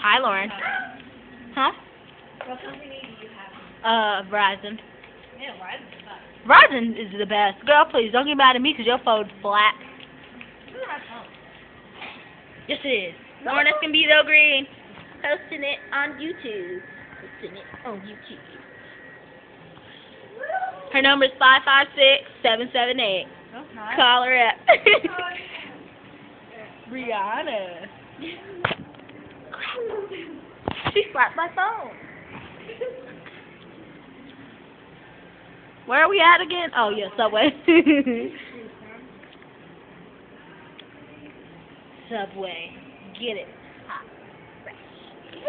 Hi, Lauren. Huh? What company do you have? Verizon. Yeah, why is it that? Verizon is the best. Girl, please don't get mad at me because your phone's flat. This is my phone. Yes, it is. Lauren Escondido Green. Posting it on YouTube. Posting it on YouTube. Her number is 556-778. No, it's not. Call her up. Brianna. She slapped my phone. Where are we at again? Oh, yeah, Subway. Subway. Get it.